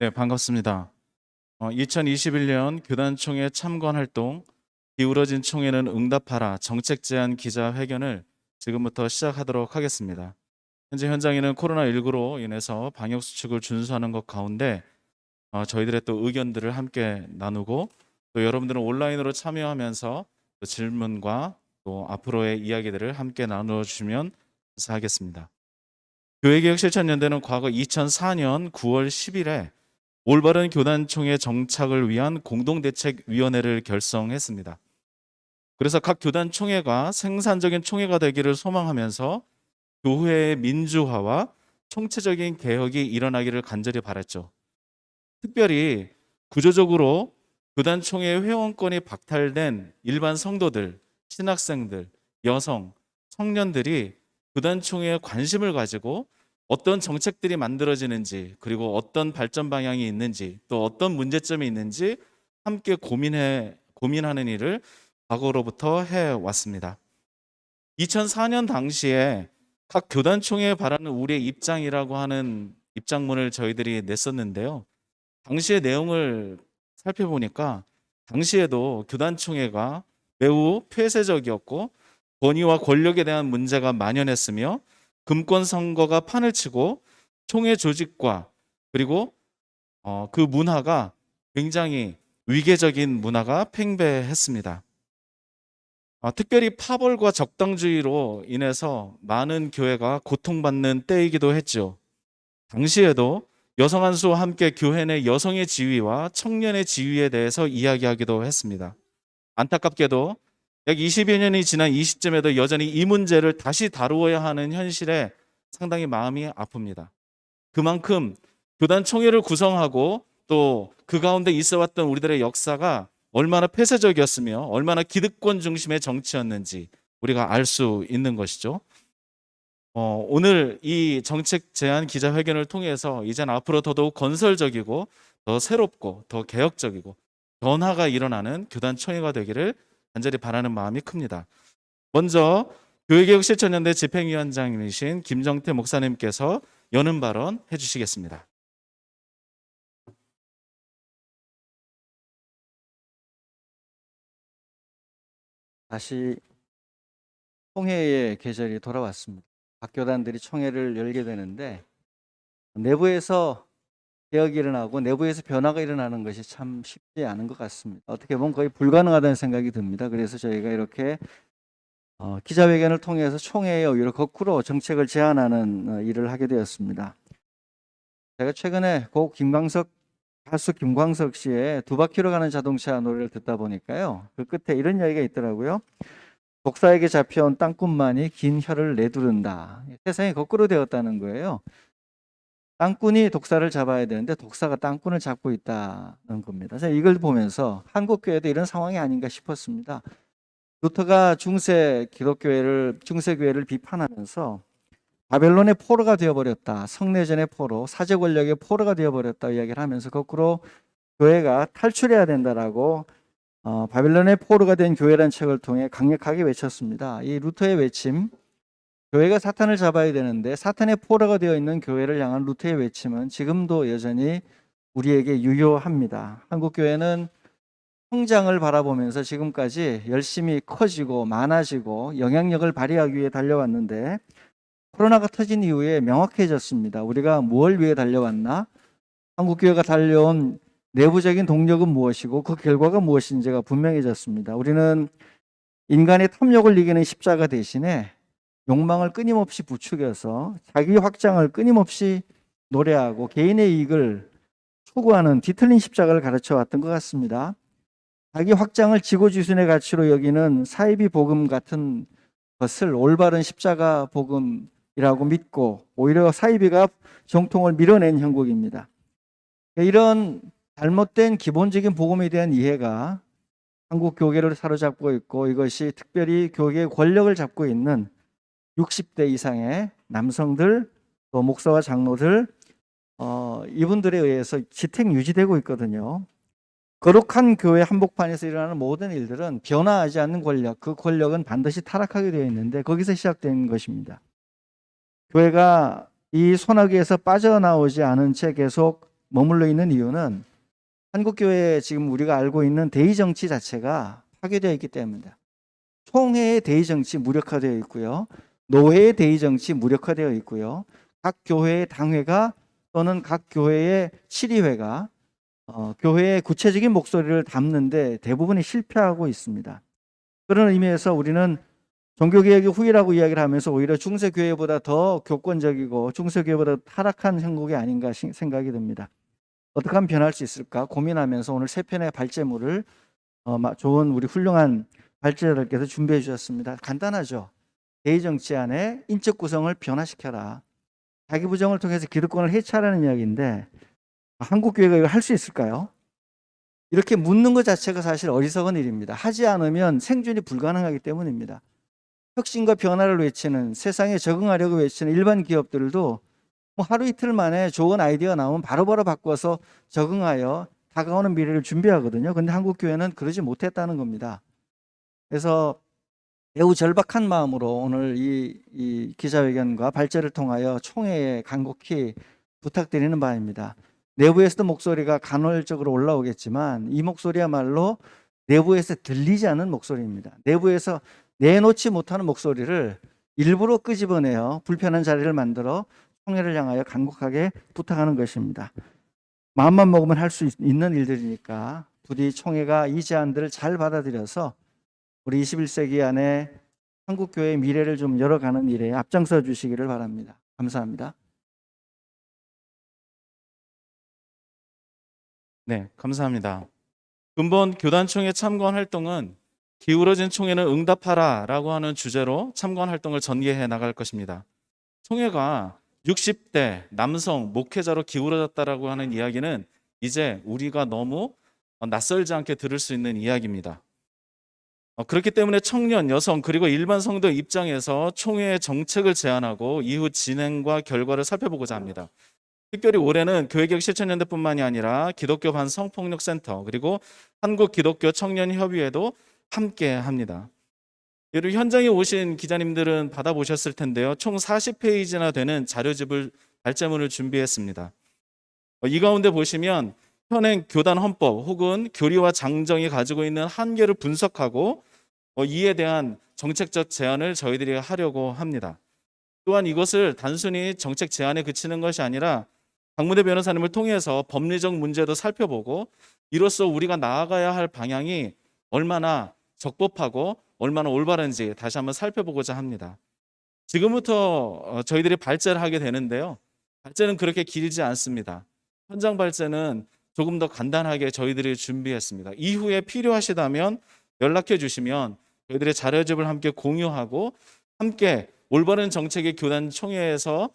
네, 반갑습니다. 2021년 교단총회 참관 활동 기울어진 총회는 응답하라 정책 제안 기자회견을 지금부터 시작하도록 하겠습니다. 현재 현장에는 코로나19로 인해서 방역 수칙을 준수하는 것 가운데 저희들의 또 의견들을 함께 나누고 또 여러분들은 온라인으로 참여하면서 또 질문과 또 앞으로의 이야기들을 함께 나누어 주시면 감사하겠습니다. 교회개혁실천연대는 과거 2004년 9월 10일에 올바른 교단총회 정착을 위한 공동대책위원회를 결성했습니다. 그래서 각 교단총회가 생산적인 총회가 되기를 소망하면서 교회의 민주화와 총체적인 개혁이 일어나기를 간절히 바랐죠. 특별히 구조적으로 교단총회 회원권이 박탈된 일반 성도들, 신학생들, 여성, 청년들이 교단총회에 관심을 가지고 어떤 정책들이 만들어지는지, 그리고 어떤 발전 방향이 있는지, 또 어떤 문제점이 있는지 함께 고민하는 일을 과거로부터 해왔습니다. 2004년 당시에 각 교단총회에 바라는 우리의 입장이라고 하는 입장문을 저희들이 냈었는데요. 당시의 내용을 살펴보니까 당시에도 교단총회가 매우 폐쇄적이었고 권위와 권력에 대한 문제가 만연했으며 금권 선거가 판을 치고 총회 조직과 그리고 그 문화가 굉장히 위계적인 문화가 팽배했습니다. 특별히 파벌과 적당주의로 인해서 많은 교회가 고통받는 때이기도 했죠. 당시에도 여성 한수와 함께 교회 내 여성의 지위와 청년의 지위에 대해서 이야기하기도 했습니다. 안타깝게도 약 20여 년이 지난 이 시점에도 여전히 이 문제를 다시 다루어야 하는 현실에 상당히 마음이 아픕니다. 그만큼 교단 총회를 구성하고 또 그 가운데 있어왔던 우리들의 역사가 얼마나 폐쇄적이었으며 얼마나 기득권 중심의 정치였는지 우리가 알 수 있는 것이죠. 오늘 이 정책 제안 기자회견을 통해서 이젠 앞으로 더더욱 건설적이고 더 새롭고 더 개혁적이고 변화가 일어나는 교단 총회가 되기를 간절히 바라는 마음이 큽니다. 먼저 교회개혁실천연대 집행위원장이신 김정태 목사님께서 여는 발언 해주시겠습니다. 다시 총회의 계절이 돌아왔습니다. 각 교단들이 총회를 열게 되는데 내부에서 개혁이 일어나고 내부에서 변화가 일어나는 것이 참 쉽지 않은 것 같습니다. 어떻게 보면 거의 불가능하다는 생각이 듭니다. 그래서 저희가 이렇게 기자회견을 통해서 총회의 오히려 거꾸로 정책을 제안하는 일을 하게 되었습니다. 제가 최근에 가수 김광석 씨의 두 바퀴로 가는 자동차 노래를 듣다 보니까요. 그 끝에 이런 이야기가 있더라고요. 독사에게 잡혀온 땅꾼만이 긴 혀를 내두른다. 세상이 거꾸로 되었다는 거예요. 땅꾼이 독사를 잡아야 되는데 독사가 땅꾼을 잡고 있다는 겁니다. 제가 이걸 보면서 한국교회도 이런 상황이 아닌가 싶었습니다. 루터가 중세 교회를 비판하면서 바벨론의 포로가 되어버렸다. 성내전의 포로, 사제 권력의 포로가 되어버렸다 이야기를 하면서 거꾸로 교회가 탈출해야 된다라고 바벨론의 포로가 된 교회라는 책을 통해 강력하게 외쳤습니다. 이 루터의 외침, 교회가 사탄을 잡아야 되는데 사탄의 포로가 되어 있는 교회를 향한 루터의 외침은 지금도 여전히 우리에게 유효합니다. 한국교회는 성장을 바라보면서 지금까지 열심히 커지고 많아지고 영향력을 발휘하기 위해 달려왔는데 코로나가 터진 이후에 명확해졌습니다. 우리가 무엇을 위해 달려왔나? 한국교회가 달려온 내부적인 동력은 무엇이고 그 결과가 무엇인지가 분명해졌습니다. 우리는 인간의 탐욕을 이기는 십자가 대신에 욕망을 끊임없이 부추겨서 자기 확장을 끊임없이 노래하고 개인의 이익을 추구하는 뒤틀린 십자가를 가르쳐 왔던 것 같습니다. 자기 확장을 지고지순의 가치로 여기는 사이비 복음 같은 것을 올바른 십자가 복음이라고 믿고 오히려 사이비가 정통을 밀어낸 형국입니다. 이런 잘못된 기본적인 복음에 대한 이해가 한국 교계를 사로잡고 있고 이것이 특별히 교계의 권력을 잡고 있는 60대 이상의 남성들 또 목사와 장로들 이분들에 의해서 지탱 유지되고 있거든요. 거룩한 교회 한복판에서 일어나는 모든 일들은 변화하지 않는 권력, 그 권력은 반드시 타락하게 되어 있는데 거기서 시작된 것입니다. 교회가 이 소나기에서 빠져나오지 않은 채 계속 머물러 있는 이유는 한국교회 지금 우리가 알고 있는 대의 정치 자체가 파괴되어 있기 때문입니다. 총회의 대의 정치 무력화되어 있고요. 노회의 대의 정치 무력화되어 있고요. 각 교회의 당회가 또는 각 교회의 시리회가 교회의 구체적인 목소리를 담는데 대부분이 실패하고 있습니다. 그런 의미에서 우리는 종교개혁의 후이라고 이야기를 하면서 오히려 중세교회보다 더 교권적이고 중세교회보다 타락한 형국이 아닌가 생각이 듭니다. 어떻게 하면 변할 수 있을까 고민하면서 오늘 세 편의 발제물을 좋은 우리 훌륭한 발제자들께서 준비해 주셨습니다. 간단하죠. 대의정치 안에 인적 구성을 변화시켜라. 자기 부정을 통해서 기득권을 해체하라는 이야기인데 한국교회가 이걸 할 수 있을까요? 이렇게 묻는 것 자체가 사실 어리석은 일입니다. 하지 않으면 생존이 불가능하기 때문입니다. 혁신과 변화를 외치는 세상에 적응하려고 외치는 일반 기업들도 뭐 하루 이틀 만에 좋은 아이디어가 나오면 바로바로 바꿔서 적응하여 다가오는 미래를 준비하거든요. 근데 한국교회는 그러지 못했다는 겁니다. 그래서 매우 절박한 마음으로 오늘 이 기자회견과 발제를 통하여 총회에 간곡히 부탁드리는 바입니다. 내부에서도 목소리가 간헐적으로 올라오겠지만 이 목소리야말로 내부에서 들리지 않는 목소리입니다. 내부에서 내놓지 못하는 목소리를 일부러 끄집어내어 불편한 자리를 만들어 총회를 향하여 간곡하게 부탁하는 것입니다. 마음만 먹으면 할 수 있는 일들이니까 부디 총회가 이 제안들을 잘 받아들여서 우리 21세기 안에 한국교회의 미래를 좀 열어가는 일에 앞장서 주시기를 바랍니다. 감사합니다. 네, 감사합니다. 근본 교단총회 참관 활동은 기울어진 총회는 응답하라라고 하는 주제로 참관 활동을 전개해 나갈 것입니다. 총회가 60대 남성 목회자로 기울어졌다라고 하는 이야기는 이제 우리가 너무 낯설지 않게 들을 수 있는 이야기입니다. 그렇기 때문에 청년, 여성 그리고 일반 성도 입장에서 총회의 정책을 제안하고 이후 진행과 결과를 살펴보고자 합니다. 특별히 올해는 교회개혁 실천연대뿐만이 아니라 기독교 반성폭력센터 그리고 한국기독교 청년협의회도 함께 합니다. 여러분 현장에 오신 기자님들은 받아보셨을 텐데요. 총 40페이지나 되는 자료집을 발제문을 준비했습니다. 이 가운데 보시면 현행 교단 헌법 혹은 교리와 장정이 가지고 있는 한계를 분석하고 이에 대한 정책적 제안을 저희들이 하려고 합니다. 또한 이것을 단순히 정책 제안에 그치는 것이 아니라 박문대 변호사님을 통해서 법리적 문제도 살펴보고 이로써 우리가 나아가야 할 방향이 얼마나 적법하고 얼마나 올바른지 다시 한번 살펴보고자 합니다. 지금부터 저희들이 발제를 하게 되는데요. 발제는 그렇게 길지 않습니다. 현장 발제는 조금 더 간단하게 저희들이 준비했습니다. 이후에 필요하시다면 연락해 주시면 저희들의 자료집을 함께 공유하고 함께 올바른 정책이 교단 총회에서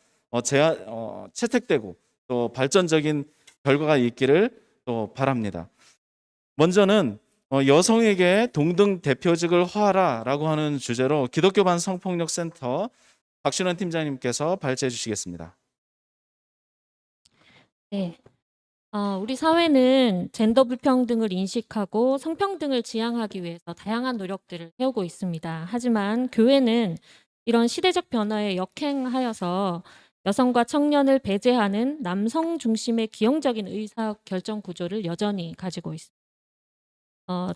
채택되고 또 발전적인 결과가 있기를 또 바랍니다. 먼저는 여성에게 동등 대표직을 허하라라고 하는 주제로 기독교 반성폭력센터 박신원 팀장님께서 발제해 주시겠습니다. 네. 우리 사회는 젠더 불평등을 인식하고 성평등을 지향하기 위해서 다양한 노력들을 해오고 있습니다. 하지만 교회는 이런 시대적 변화에 역행하여서 여성과 청년을 배제하는 남성 중심의 기형적인 의사결정 구조를 여전히 가지고 있습니다.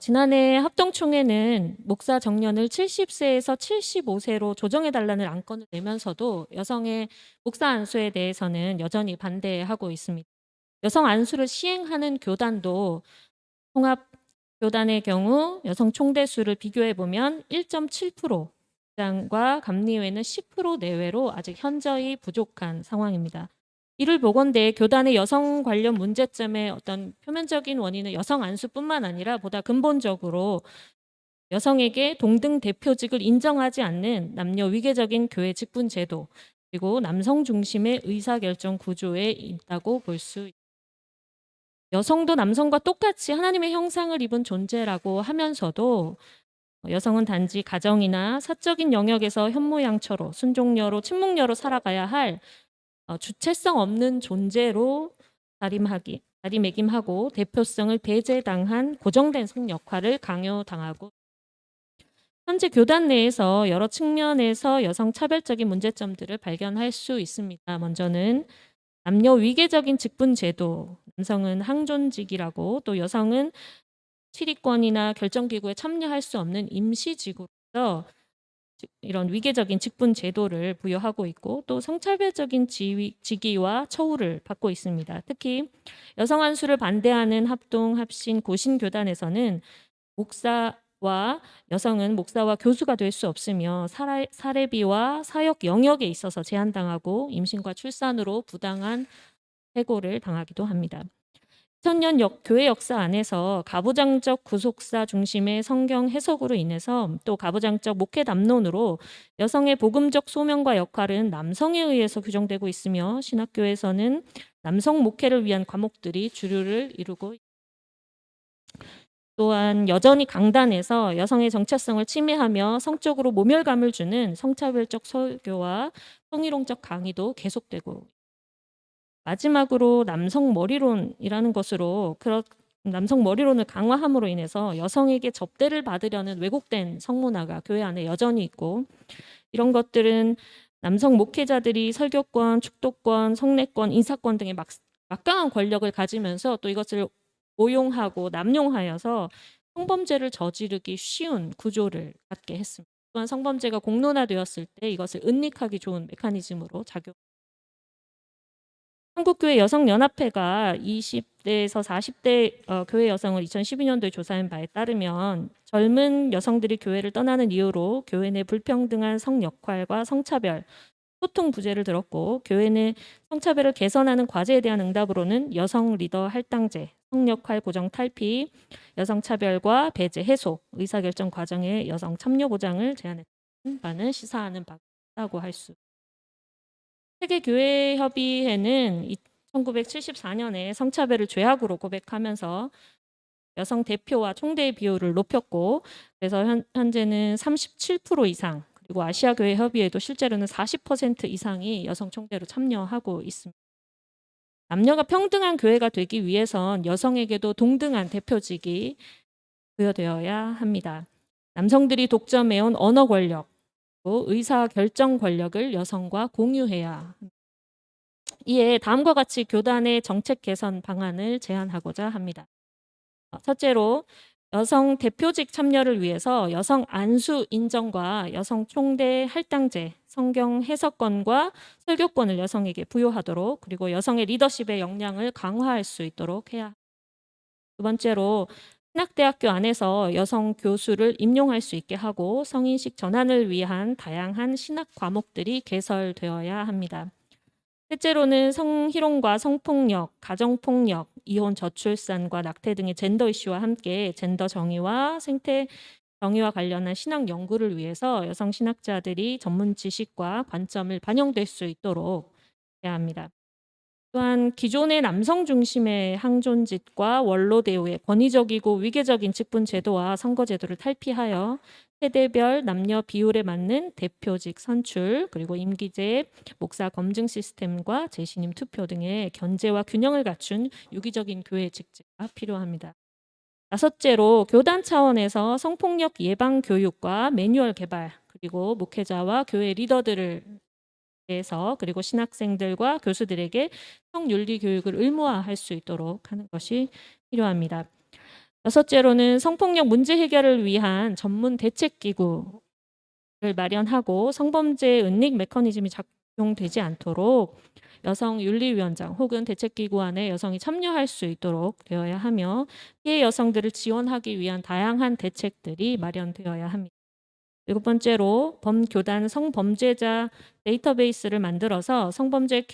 지난해 합동총회는 목사 정년을 70세에서 75세로 조정해달라는 안건을 내면서도 여성의 목사 안수에 대해서는 여전히 반대하고 있습니다. 여성 안수를 시행하는 교단도 통합교단의 경우 여성 총대수를 비교해 보면 1.7%, 장과 감리회는 10% 내외로 아직 현저히 부족한 상황입니다. 이를 보건대 교단의 여성 관련 문제점의 어떤 표면적인 원인은 여성 안수뿐만 아니라 보다 근본적으로 여성에게 동등 대표직을 인정하지 않는 남녀 위계적인 교회 직분 제도 그리고 남성 중심의 의사결정 구조에 있다고 볼 수 있습니다. 여성도 남성과 똑같이 하나님의 형상을 입은 존재라고 하면서도 여성은 단지 가정이나 사적인 영역에서 현모양처로 순종녀로 침묵녀로 살아가야 할 주체성 없는 존재로 자리매김하고 대표성을 배제당한 고정된 성 역할을 강요당하고 현재 교단 내에서 여러 측면에서 여성 차별적인 문제점들을 발견할 수 있습니다. 먼저는 남녀 위계적인 직분 제도, 남성은 항존직이라고, 또 여성은 취리권이나 결정기구에 참여할 수 없는 임시직으로서 이런 위계적인 직분 제도를 부여하고 있고, 또 성차별적인 직위와 처우를 받고 있습니다. 특히 여성 안수를 반대하는 합동, 합신, 고신 교단에서는 여성은 목사와 교수가 될 수 없으며 사례비와 사역 영역에 있어서 제한당하고 임신과 출산으로 부당한 해고를 당하기도 합니다. 2000년 교회 역사 안에서 가부장적 구속사 중심의 성경 해석으로 인해서, 또 가부장적 목회 담론으로 여성의 복음적 소명과 역할은 남성에 의해서 규정되고 있으며, 신학교에서는 남성 목회를 위한 과목들이 주류를 이루고 있습니다. 또한 여전히 강단에서 여성의 정체성을 침해하며 성적으로 모멸감을 주는 성차별적 설교와 성희롱적 강의도 계속되고, 마지막으로 남성 머리론이라는 것으로 남성 머리론을 강화함으로 인해서 여성에게 접대를 받으려는 왜곡된 성문화가 교회 안에 여전히 있고, 이런 것들은 남성 목회자들이 설교권, 축도권, 성례권, 인사권 등의 막강한 권력을 가지면서 또 이것을 오용하고 남용하여서 성범죄를 저지르기 쉬운 구조를 갖게 했습니다. 또한 성범죄가 공론화되었을 때 이것을 은닉하기 좋은 메커니즘으로 작용. 한국교회 여성연합회가 20대에서 40대 교회 여성을 2012년도에 조사한 바에 따르면, 젊은 여성들이 교회를 떠나는 이유로 교회 내 불평등한 성 역할과 성차별, 소통 부재를 들었고, 교회 내 성차별을 개선하는 과제에 대한 응답으로는 여성 리더 할당제, 성역할 고정 탈피, 여성 차별과 배제 해소, 의사결정 과정의 여성 참여 보장을 제안했다는 바는 시사하는 바라고 할 수. 세계교회협의회는 1974년에 성차별을 죄악으로 고백하면서 여성 대표와 총대의 비율을 높였고, 그래서 현재는 37% 이상, 그리고 아시아교회협의회도 실제로는 40% 이상이 여성 총대로 참여하고 있습니다. 남녀가 평등한 교회가 되기 위해선 여성에게도 동등한 대표직이 부여되어야 합니다. 남성들이 독점해온 언어 권력, 의사 결정 권력을 여성과 공유해야 합니다. 이에 다음과 같이 교단의 정책 개선 방안을 제안하고자 합니다. 첫째로, 여성 대표직 참여를 위해서 여성 안수 인정과 여성 총대 할당제, 성경 해석권과 설교권을 여성에게 부여하도록, 그리고 여성의 리더십의 역량을 강화할 수 있도록 해야 합니다. 두 번째로, 신학대학교 안에서 여성 교수를 임용할 수 있게 하고 성인식 전환을 위한 다양한 신학 과목들이 개설되어야 합니다. 셋째로는 성희롱과 성폭력, 가정폭력, 이혼 저출산과 낙태 등의 젠더 이슈와 함께 젠더 정의와 생태 정의와 관련한 신학 연구를 위해서 여성 신학자들이 전문 지식과 관점을 반영될 수 있도록 해야 합니다. 또한 기존의 남성 중심의 항존직과 원로 대우의 권위적이고 위계적인 직분 제도와 선거 제도를 탈피하여 세대별 남녀 비율에 맞는 대표직 선출, 그리고 임기제, 목사 검증 시스템과 재신임 투표 등의 견제와 균형을 갖춘 유기적인 교회 직제가 필요합니다. 다섯째로, 교단 차원에서 성폭력 예방 교육과 매뉴얼 개발, 그리고 목회자와 교회 리더들을 대해서, 그리고 신학생들과 교수들에게 성윤리 교육을 의무화할 수 있도록 하는 것이 필요합니다. 여섯째로는 성폭력 문제 해결을 위한 전문 대책기구를 마련하고 성범죄 은닉 메커니즘이 작용되지 않도록 여성윤리위원장 혹은 대책기구 안에 여성이 참여할 수 있도록 되어야 하며, 피해 여성들을 지원하기 위한 다양한 대책들이 마련되어야 합니다. 일곱 번째로, 범교단 성범죄자 데이터베이스를 만들어서 성범죄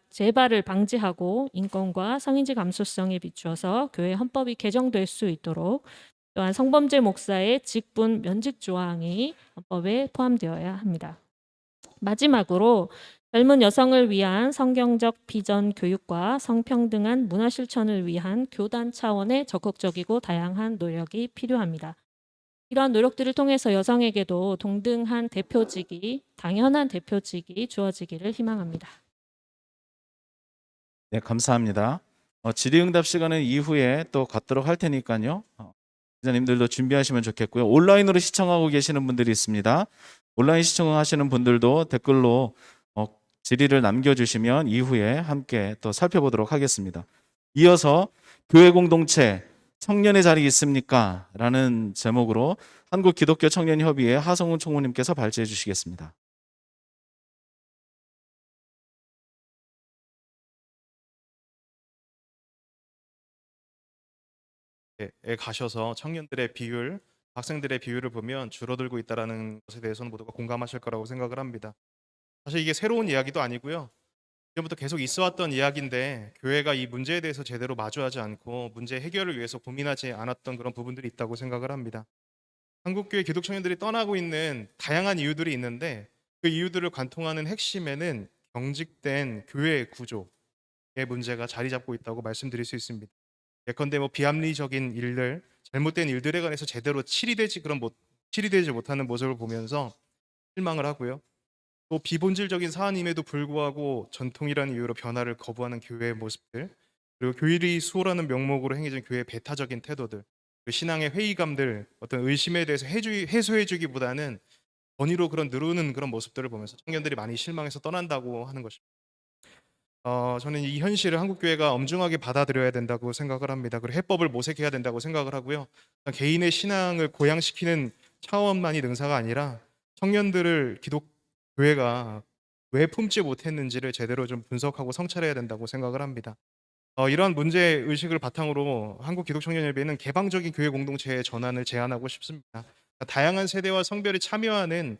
재발을 방지하고 인권과 성인지 감수성에 비추어서 교회 헌법이 개정될 수 있도록, 또한 성범죄 목사의 직분 면직 조항이 헌법에 포함되어야 합니다. 마지막으로, 젊은 여성을 위한 성경적 비전 교육과 성평등한 문화 실천을 위한 교단 차원의 적극적이고 다양한 노력이 필요합니다. 이러한 노력들을 통해서 여성에게도 동등한 대표직이, 당연한 대표직이 주어지기를 희망합니다. 네, 감사합니다. 질의응답 시간은 이후에 또 갖도록 할 테니까요. 기자님들도 준비하시면 좋겠고요. 온라인으로 시청하고 계시는 분들이 있습니다. 온라인 시청하시는 분들도 댓글로 질의를 남겨주시면 이후에 함께 또 살펴보도록 하겠습니다. 이어서 교회 공동체 청년의 자리 있습니까? 라는 제목으로 한국기독교청년협의회 하성훈 총무님께서 발제해 주시겠습니다. 에 가셔서 청년들의 비율, 학생들의 비율을 보면 줄어들고 있다라는 것에 대해서는 모두가 공감하실 거라고 생각을 합니다. 사실 이게 새로운 이야기도 아니고요. 이전부터 계속 있어왔던 이야기인데 교회가 이 문제에 대해서 제대로 마주하지 않고 문제 해결을 위해서 고민하지 않았던 그런 부분들이 있다고 생각을 합니다. 한국교회 기독청년들이 떠나고 있는 다양한 이유들이 있는데 그 이유들을 관통하는 핵심에는 경직된 교회 구조의 문제가 자리 잡고 있다고 말씀드릴 수 있습니다. 예컨대 비합리적인 일들, 잘못된 일들에 관해서 제대로 치리되지 못하는 모습을 보면서 실망을 하고요. 또 비본질적인 사안임에도 불구하고 전통이라는 이유로 변화를 거부하는 교회의 모습들, 그리고 교일이 수호라는 명목으로 행해진 교회의 배타적인 태도들, 그리고 신앙의 회의감들, 어떤 의심에 대해서 해소해주기보다는 권위로 그런 누르는 그런 모습들을 보면서 청년들이 많이 실망해서 떠난다고 하는 것입니다. 저는 이 현실을 한국교회가 엄중하게 받아들여야 된다고 생각을 합니다. 그리고 해법을 모색해야 된다고 생각을 하고요. 개인의 신앙을 고양시키는 차원만이 능사가 아니라 청년들을 기독교회가 왜 품지 못했는지를 제대로 좀 분석하고 성찰해야 된다고 생각을 합니다. 이러한 문제 의식을 바탕으로 한국기독청년협의회는 개방적인 교회 공동체의 전환을 제안하고 싶습니다. 다양한 세대와 성별이 참여하는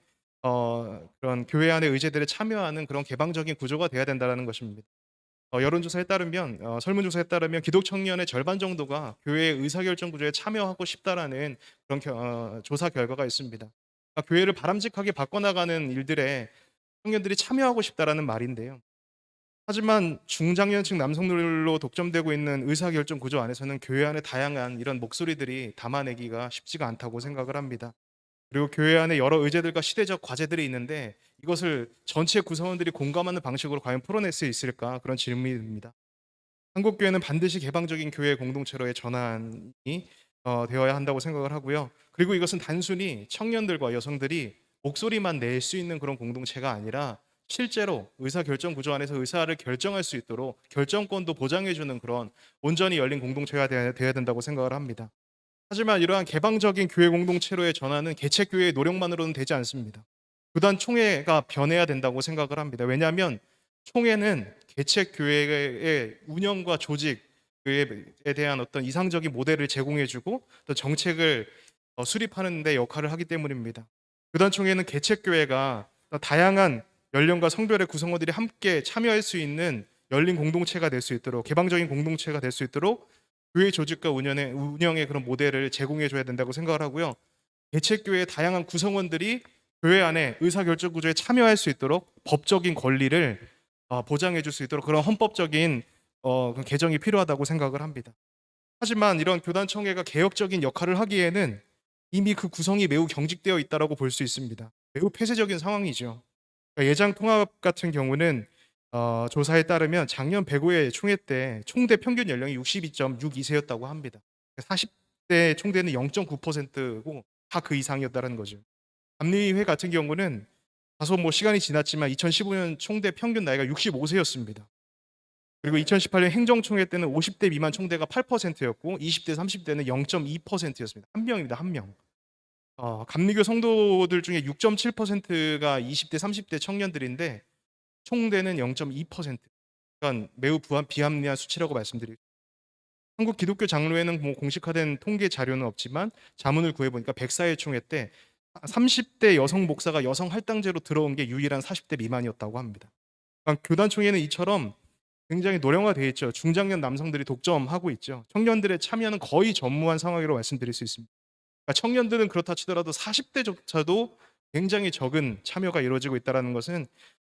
그런 교회 안의 의제들에 참여하는 그런 개방적인 구조가 돼야 된다는 것입니다. 여론조사에 따르면 설문조사에 따르면 기독청년의 절반 정도가 교회의 의사결정 구조에 참여하고 싶다라는 그런 조사 결과가 있습니다. 그러니까 교회를 바람직하게 바꿔나가는 일들에 청년들이 참여하고 싶다라는 말인데요. 하지만 중장년층 남성들로 독점되고 있는 의사결정 구조 안에서는 교회 안에 다양한 이런 목소리들이 담아내기가 쉽지가 않다고 생각을 합니다. 그리고 교회 안에 여러 의제들과 시대적 과제들이 있는데 이것을 전체 구성원들이 공감하는 방식으로 과연 풀어낼 수 있을까 그런 질문이 듭니다. 한국교회는 반드시 개방적인 교회 공동체로의 전환이 되어야 한다고 생각을 하고요. 그리고 이것은 단순히 청년들과 여성들이 목소리만 낼 수 있는 그런 공동체가 아니라 실제로 의사결정 구조 안에서 의사를 결정할 수 있도록 결정권도 보장해주는 그런 온전히 열린 공동체가 되어야 된다고 생각을 합니다. 하지만 이러한 개방적인 교회 공동체로의 전환은 개척교회의 노력만으로는 되지 않습니다. 교단 총회가 변해야 된다고 생각을 합니다. 왜냐하면 총회는 개척교회의 운영과 조직에 대한 어떤 이상적인 모델을 제공해주고 또 정책을 수립하는 데 역할을 하기 때문입니다. 교단 총회는 개척교회가 다양한 연령과 성별의 구성원들이 함께 참여할 수 있는 열린 공동체가 될 수 있도록 개방적인 공동체가 될 수 있도록 교회 조직과 운영의 그런 모델을 제공해 줘야 된다고 생각을 하고요. 개척교회의 다양한 구성원들이 교회 안에 의사결정 구조에 참여할 수 있도록 법적인 권리를 보장해 줄 수 있도록 그런 헌법적인 그런 개정이 필요하다고 생각을 합니다. 하지만 이런 교단청회가 개혁적인 역할을 하기에는 이미 그 구성이 매우 경직되어 있다고 볼 수 있습니다. 매우 폐쇄적인 상황이죠. 그러니까 예장 통합 같은 경우는 조사에 따르면 작년 105회 총회 때 총대 평균 연령이 62.62세였다고 합니다. 40대 총대는 0.9%고 다 그 이상이었다는 거죠. 감리회 같은 경우는 다소 시간이 지났지만 2015년 총대 평균 나이가 65세였습니다. 그리고 2018년 행정총회 때는 50대 미만 총대가 8%였고 20대 30대는 0.2%였습니다. 한 명입니다. 한 명. 감리교 성도들 중에 6.7%가 20대 30대 청년들인데 총대는 0.2%. 그러니까 매우 비합리한 수치라고 말씀드리고 한국 기독교 장로회는 공식화된 통계 자료는 없지만 자문을 구해보니까 104회 총회 때 30대 여성 목사가 여성 할당제로 들어온 게 유일한 40대 미만이었다고 합니다. 그러니까 교단 총회는 이처럼 굉장히 노령화되어 있죠. 중장년 남성들이 독점하고 있죠. 청년들의 참여는 거의 전무한 상황이라고 말씀드릴 수 있습니다. 그러니까 청년들은 그렇다 치더라도 40대조차도 굉장히 적은 참여가 이루어지고 있다는 것은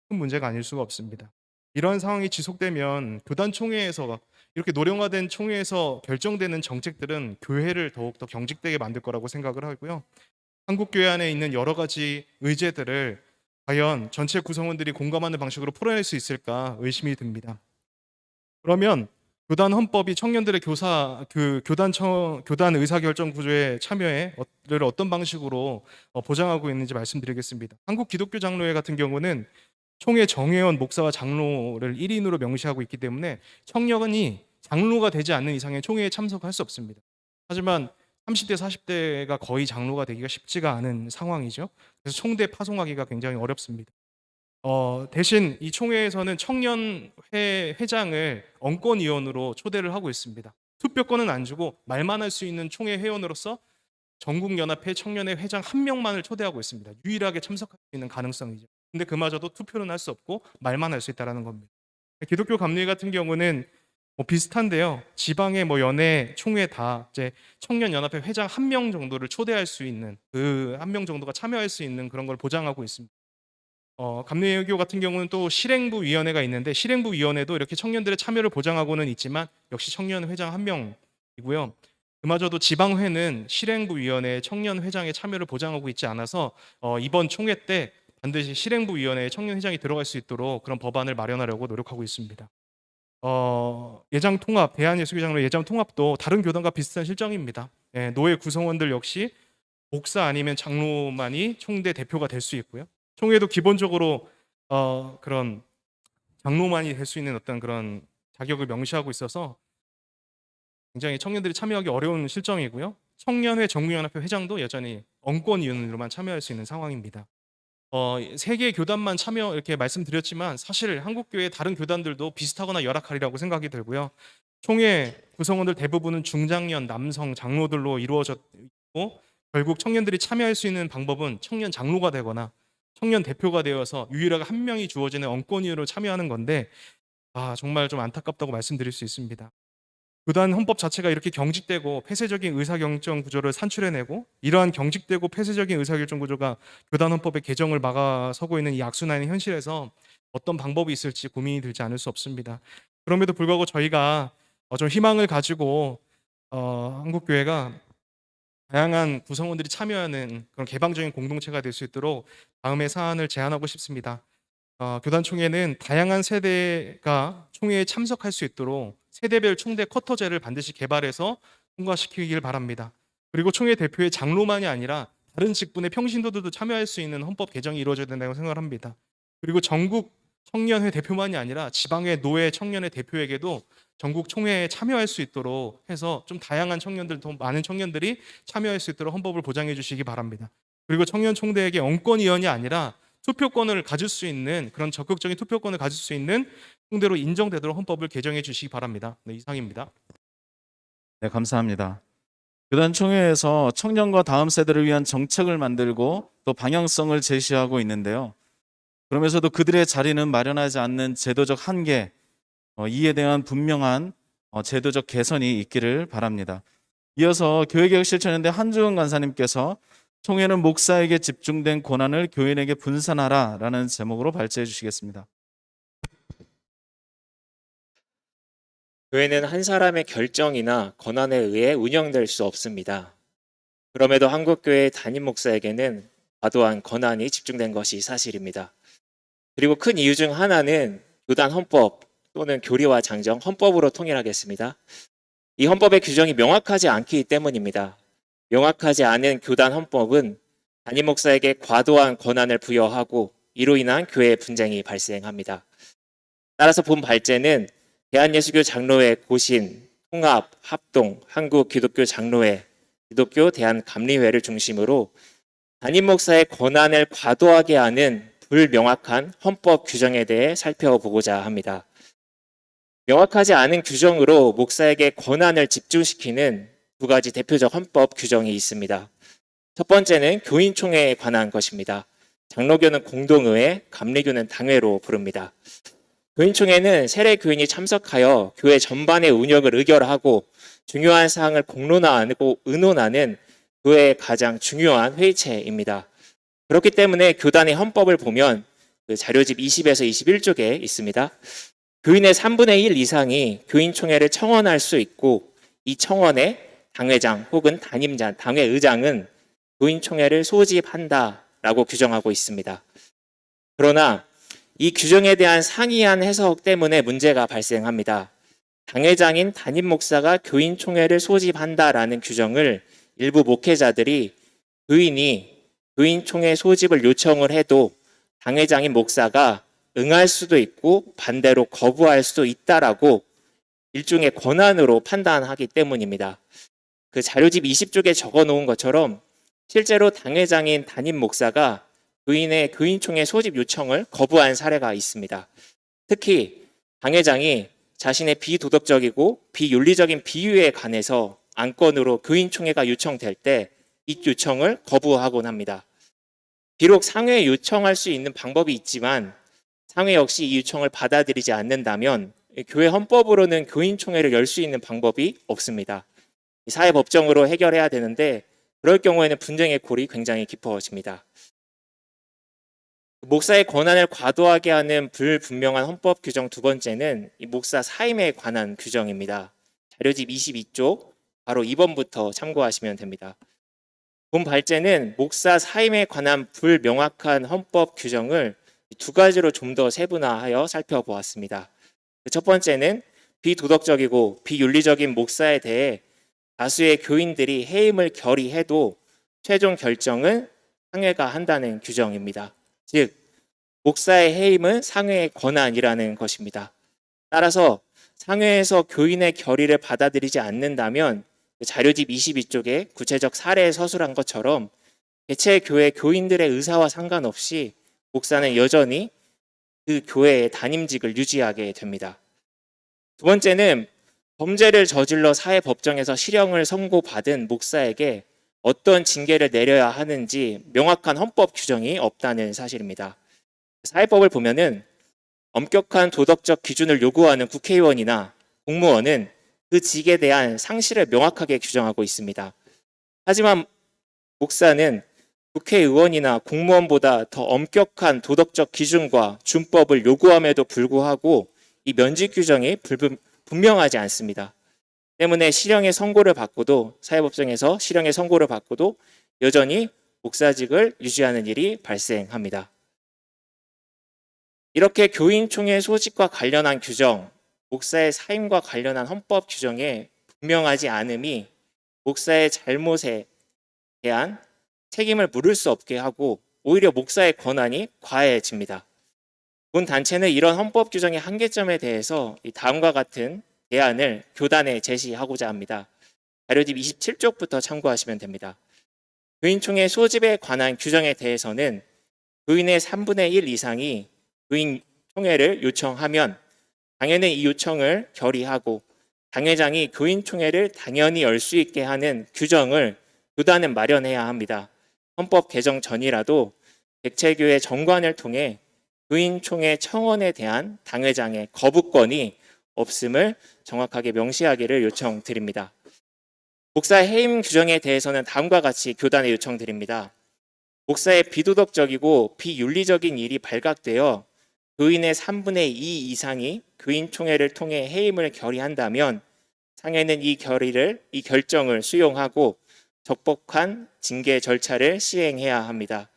큰 문제가 아닐 수가 없습니다. 이러한 상황이 지속되면 교단 총회에서 이렇게 노령화된 총회에서 결정되는 정책들은 교회를 더욱더 경직되게 만들 거라고 생각을 하고요. 한국교회 안에 있는 여러 가지 의제들을 과연 전체 구성원들이 공감하는 방식으로 풀어낼 수 있을까 의심이 듭니다. 그러면 교단 헌법이 청년들의 교단 의사결정 구조에 참여를 어떤 방식으로 보장하고 있는지 말씀드리겠습니다. 한국 기독교 장로회 같은 경우는 총회 정회원 목사와 장로를 1인으로 명시하고 있기 때문에 청년이 장로가 되지 않는 이상의 총회에 참석할 수 없습니다. 하지만 30대, 40대가 거의 장로가 되기가 쉽지가 않은 상황이죠. 그래서 총대 파송하기가 굉장히 어렵습니다. 대신 이 총회에서는 청년회 회장을 언권위원으로 초대를 하고 있습니다. 투표권은 안 주고 말만 할 수 있는 총회 회원으로서 전국연합회 청년회 회장 한 명만을 초대하고 있습니다. 유일하게 참석할 수 있는 가능성이죠. 근데 그마저도 투표는 할 수 없고 말만 할 수 있다는 겁니다. 기독교 감리회 같은 경우는 비슷한데요. 지방의 연회 총회 다 이제 청년연합회 회장 한 명 정도를 초대할 수 있는, 그 한 명 정도가 참여할 수 있는 그런 걸 보장하고 있습니다. 감리교 같은 경우는 또 실행부 위원회가 있는데, 실행부 위원회도 이렇게 청년들의 참여를 보장하고는 있지만 역시 청년 회장 한 명이고요. 그마저도 지방회는 실행부 위원회 청년 회장의 참여를 보장하고 있지 않아서 이번 총회 때 반드시 실행부 위원회에 청년 회장이 들어갈 수 있도록 그런 법안을 마련하려고 노력하고 있습니다. 예장 통합, 대한예수교 장로 예장 통합도 다른 교단과 비슷한 실정입니다. 노회 구성원들 역시 목사 아니면 장로만이 총대 대표가 될 수 있고요. 총회도 기본적으로 그런 장로만이 될 수 있는 어떤 그런 자격을 명시하고 있어서 굉장히 청년들이 참여하기 어려운 실정이고요. 청년회 정무연합회 회장도 여전히 언권위원으로만 참여할 수 있는 상황입니다. 세 개의 교단만 참여 이렇게 말씀드렸지만 사실 한국교회 다른 교단들도 비슷하거나 열악하리라고 생각이 들고요. 총회 구성원들 대부분은 중장년 남성 장로들로 이루어졌고, 결국 청년들이 참여할 수 있는 방법은 청년 장로가 되거나 청년 대표가 되어서 유일하게 한 명이 주어지는 언권위원으로 참여하는 건데, 정말 좀 안타깝다고 말씀드릴 수 있습니다. 교단 헌법 자체가 이렇게 경직되고 폐쇄적인 의사결정 구조를 산출해내고, 이러한 경직되고 폐쇄적인 의사결정 구조가 교단 헌법의 개정을 막아서고 있는 이 악순환의 현실에서 어떤 방법이 있을지 고민이 들지 않을 수 없습니다. 그럼에도 불구하고 저희가 좀 희망을 가지고 한국교회가 다양한 구성원들이 참여하는 그런 개방적인 공동체가 될 수 있도록 다음의 사안을 제안하고 싶습니다. 교단 총회는 다양한 세대가 총회에 참석할 수 있도록 세대별 총대 쿼터제를 반드시 개발해서 통과시키길 바랍니다. 그리고 총회 대표의 장로만이 아니라 다른 직분의 평신도들도 참여할 수 있는 헌법 개정이 이루어져야 된다고 생각을 합니다. 그리고 전국 청년회 대표만이 아니라 지방의 노회 청년회 대표에게도 전국 총회에 참여할 수 있도록 해서 좀 다양한 청년들, 더 많은 청년들이 참여할 수 있도록 헌법을 보장해 주시기 바랍니다. 그리고 청년 총대에게 언권위원이 아니라 투표권을 가질 수 있는, 그런 적극적인 투표권을 가질 수 있는 총대로 인정되도록 헌법을 개정해 주시기 바랍니다. 네, 이상입니다. 네, 감사합니다. 교단총회에서 청년과 다음 세대를 위한 정책을 만들고 또 방향성을 제시하고 있는데요. 그러면서도 그들의 자리는 마련하지 않는 제도적 한계, 이에 대한 분명한 제도적 개선이 있기를 바랍니다. 이어서 교회개혁 실천연대 한주은 간사님께서 총회는 목사에게 집중된 권한을 교인에게 분산하라라는 제목으로 발제해 주시겠습니다. 교회는 한 사람의 결정이나 권한에 의해 운영될 수 없습니다. 그럼에도 한국교회의 담임 목사에게는 과도한 권한이 집중된 것이 사실입니다. 그리고 큰 이유 중 하나는 교단 헌법 또는 교리와 장정, 헌법으로 통일하겠습니다. 이 헌법의 규정이 명확하지 않기 때문입니다. 명확하지 않은 교단 헌법은 담임 목사에게 과도한 권한을 부여하고 이로 인한 교회 분쟁이 발생합니다. 따라서 본 발제는 대한예수교 장로회 고신, 통합, 합동, 한국기독교 장로회, 기독교 대한감리회를 중심으로 담임 목사의 권한을 과도하게 하는 불명확한 헌법 규정에 대해 살펴보고자 합니다. 명확하지 않은 규정으로 목사에게 권한을 집중시키는 두 가지 대표적 헌법 규정이 있습니다. 첫 번째는 교인총회에 관한 것입니다. 장로교는 공동의회, 감리교는 당회로 부릅니다. 교인총회는 세례 교인이 참석하여 교회 전반의 운영을 의결하고 중요한 사항을 공론화하고 의논하는 교회의 가장 중요한 회의체입니다. 그렇기 때문에 교단의 헌법을 보면 그 자료집 20에서 21쪽에 있습니다. 교인의 3분의 1 이상이 교인총회를 청원할 수 있고, 이 청원에 당회장 혹은 담임자, 당회의장은 교인총회를 소집한다라고 규정하고 있습니다. 그러나 이 규정에 대한 상이한 해석 때문에 문제가 발생합니다. 당회장인 담임 목사가 교인총회를 소집한다라는 규정을 일부 목회자들이 교인이 교인총회 소집을 요청을 해도 당회장인 목사가 응할 수도 있고 반대로 거부할 수도 있다라고 일종의 권한으로 판단하기 때문입니다. 그 자료집 20쪽에 적어 놓은 것처럼 실제로 당회장인 담임 목사가 교인의 교인총회 소집 요청을 거부한 사례가 있습니다. 특히 당회장이 자신의 비도덕적이고 비윤리적인 비유에 관해서 안건으로 교인총회가 요청될 때 이 요청을 거부하곤 합니다. 비록 상회에 요청할 수 있는 방법이 있지만 상회 역시 이 요청을 받아들이지 않는다면 교회 헌법으로는 교인총회를 열 수 있는 방법이 없습니다. 사회법정으로 해결해야 되는데 그럴 경우에는 분쟁의 골이 굉장히 깊어집니다. 목사의 권한을 과도하게 하는 불분명한 헌법 규정 두 번째는 이 목사 사임에 관한 규정입니다. 자료집 22쪽 바로 2번부터 참고하시면 됩니다. 본 발제는 목사 사임에 관한 불명확한 헌법 규정을 두 가지로 좀 더 세분화하여 살펴보았습니다. 첫 번째는 비도덕적이고 비윤리적인 목사에 대해 다수의 교인들이 해임을 결의해도 최종 결정은 상회가 한다는 규정입니다. 즉, 목사의 해임은 상회의 권한이라는 것입니다. 따라서 상회에서 교인의 결의를 받아들이지 않는다면 자료집 22쪽에 구체적 사례에 서술한 것처럼 개최 교회 교인들의 의사와 상관없이 목사는 여전히 그 교회의 담임직을 유지하게 됩니다. 두 번째는 범죄를 저질러 사회법정에서 실형을 선고받은 목사에게 어떤 징계를 내려야 하는지 명확한 헌법 규정이 없다는 사실입니다. 사회법을 보면은 엄격한 도덕적 기준을 요구하는 국회의원이나 공무원은 그 직에 대한 상실을 명확하게 규정하고 있습니다. 하지만 목사는 국회의원이나 공무원보다 더 엄격한 도덕적 기준과 준법을 요구함에도 불구하고 이 면직 규정이 분명하지 않습니다. 때문에 실형의 선고를 받고도 사회법정에서 실형의 선고를 받고도 여전히 목사직을 유지하는 일이 발생합니다. 이렇게 교인총회 소집과 관련한 규정, 목사의 사임과 관련한 헌법 규정에 분명하지 않음이 목사의 잘못에 대한 책임을 물을 수 없게 하고 오히려 목사의 권한이 과해집니다. 본 단체는 이런 헌법 규정의 한계점에 대해서 다음과 같은 대안을 교단에 제시하고자 합니다. 자료집 27쪽부터 참고하시면 됩니다. 교인총회 소집에 관한 규정에 대해서는 교인의 3분의 1 이상이 교인총회를 요청하면 당연히 이 요청을 결의하고 당회장이 교인총회를 당연히 열 수 있게 하는 규정을 교단은 마련해야 합니다. 헌법 개정 전이라도 백체교회 정관을 통해 교인총회 청원에 대한 당회장의 거부권이 없음을 정확하게 명시하기를 요청드립니다. 목사의 해임 규정에 대해서는 다음과 같이 교단에 요청드립니다. 목사의 비도덕적이고 비윤리적인 일이 발각되어 교인의 3분의 2 이상이 교인총회를 통해 해임을 결의한다면 상회는 이 결정을 수용하고 적법한 징계 절차를 시행해야 합니다.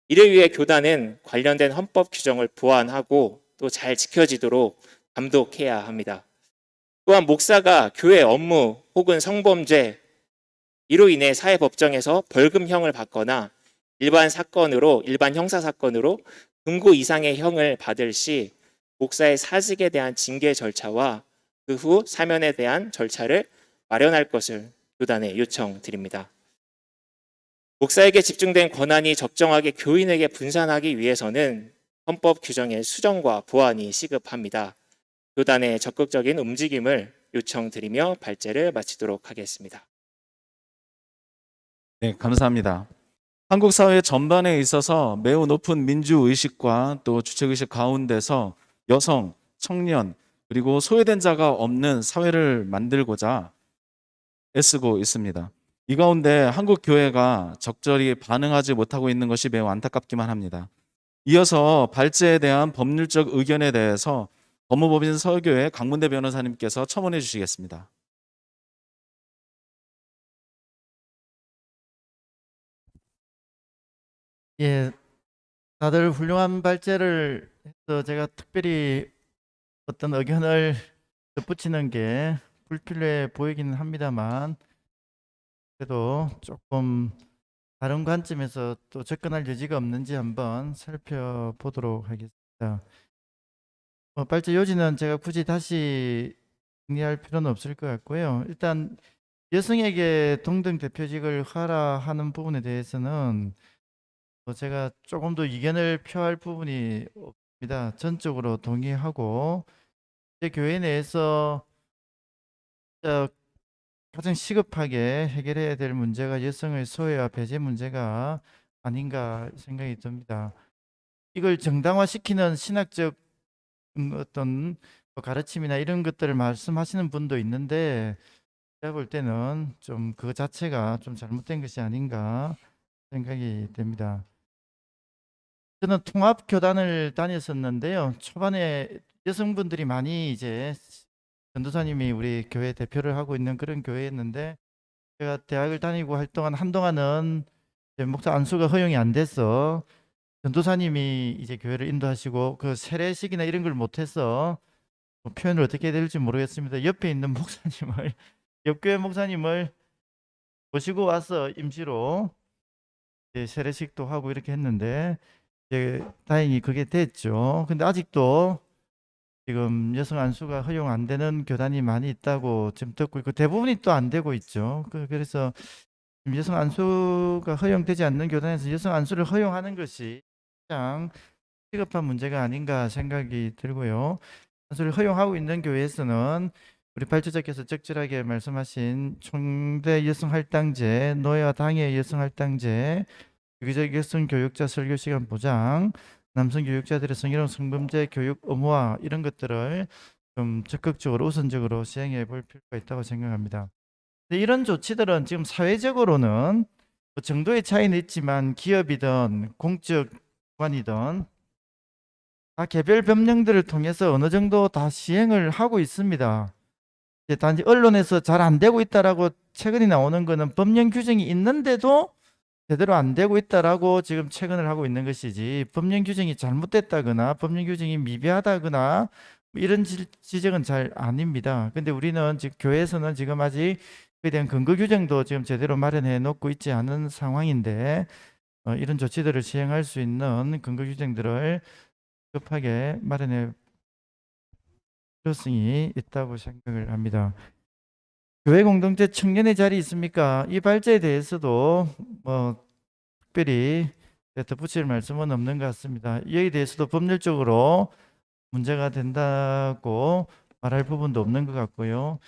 이를 위해 교단은 관련된 헌법 규정을 보완하고 또 잘 지켜지도록 감독해야 합니다. 또한 목사가 교회 업무 혹은 성범죄 이로 인해 사회법정에서 벌금형을 받거나 일반 형사사건으로 금고 이상의 형을 받을 시 목사의 사직에 대한 징계 절차와 그 후 사면에 대한 절차를 마련할 것을 교단에 요청드립니다. 목사에게 집중된 권한이 적정하게 교인에게 분산하기 위해서는 헌법 규정의 수정과 보완이 시급합니다. 교단의 적극적인 움직임을 요청드리며 발제를 마치도록 하겠습니다. 네, 감사합니다. 한국 사회 전반에 있어서 매우 높은 민주의식과 또 주체의식 가운데서 여성, 청년, 그리고 소외된 자가 없는 사회를 만들고자 애쓰고 있습니다. 이 가운데 한국 교회가 적절히 반응하지 못하고 있는 것이 매우 안타깝기만 합니다. 이어서 발제에 대한 법률적 의견에 대해서 법무법인 서교회 강문대 변호사님께서 첨언해 주시겠습니다. 예, 다들 훌륭한 발제를 해서 제가 특별히 어떤 의견을 덧붙이는 게 불필요해 보이기는 합니다만 그래도 조금 다른 관점에서 또 접근할 여지가 없는지 한번 살펴보도록 하겠습니다. 발제 요지는 제가 굳이 다시 정리할 필요는 없을 것 같고요. 일단 여성에게 동등 대표직을 하라 하는 부분에 대해서는 제가 조금 더 이견을 표할 부분이 없습니다. 전적으로 동의하고 이제 교회 내에서 어, 가장 시급하게 해결해야 될 문제가 여성의 소외와 배제 문제가 아닌가 생각이 듭니다. 이걸 정당화시키는 신학적 어떤 가르침이나 이런 것들을 말씀하시는 분도 있는데 제가 볼 때는 좀 그 자체가 좀 잘못된 것이 아닌가 생각이 됩니다. 저는 통합교단을 다녔었는데요. 초반에 여성분들이 많이 이제 전도사님이 우리 교회 대표를 하고 있는 그런 교회였는데 제가 대학을 다니고 활동한 한동안은 이제 목사 안수가 허용이 안 돼서 전도사님이 이제 교회를 인도하시고 그 세례식이나 이런 걸 못해서 뭐 표현을 어떻게 해야 될지 모르겠습니다. 옆에 있는 목사님을 옆교회 목사님을 모시고 와서 임시로 이제 세례식도 하고 이렇게 했는데 이제 다행히 그게 됐죠. 근데 아직도 지금 여성 안수가 허용 안 되는 교단이 많이 있다고 지금 듣고 있고 대부분이 또 안 되고 있죠. 그래서 지금 여성 안수가 허용되지 않는 교단에서 여성 안수를 허용하는 것이 가장 시급한 문제가 아닌가 생각이 들고요. 안수를 허용하고 있는 교회에서는 우리 발주자께서 적절하게 말씀하신 총대 여성할당제, 노예와 당의 여성할당제, 유기적 여성 교육자 설교 시간 보장, 남성 교육자들의 성희롱 성범죄 교육 의무화 이런 것들을 좀 적극적으로 우선적으로 시행해 볼 필요가 있다고 생각합니다. 근데 이런 조치들은 지금 사회적으로는 뭐 정도의 차이는 있지만 기업이든 공적 기관이든 다 개별 법령들을 통해서 어느 정도 다 시행을 하고 있습니다. 이제 단지 언론에서 잘 안 되고 있다라고 최근에 나오는 거는 법령 규정이 있는데도 제대로 안 되고 있다라고 지금 체근을 하고 있는 것이지 법령 규정이 잘못됐다거나 법령 규정이 미비하다거나 이런 지적은 잘 아닙니다. 근데 우리는 지금 교회에서는 지금 아직 그에 대한 근거 규정도 지금 제대로 마련해 놓고 있지 않은 상황인데 이런 조치들을 시행할 수 있는 근거 규정들을 급하게 마련해 필요성이 있다고 생각을 합니다. 교회 공동체 청년의 자리 있습니까? 이 발제에 대해서도 뭐 특별히 덧붙일 말씀은 없는 것 같습니다. 여기에 대해서도 법률적으로 문제가 된다고 말할 부분도 없는 것 같고요.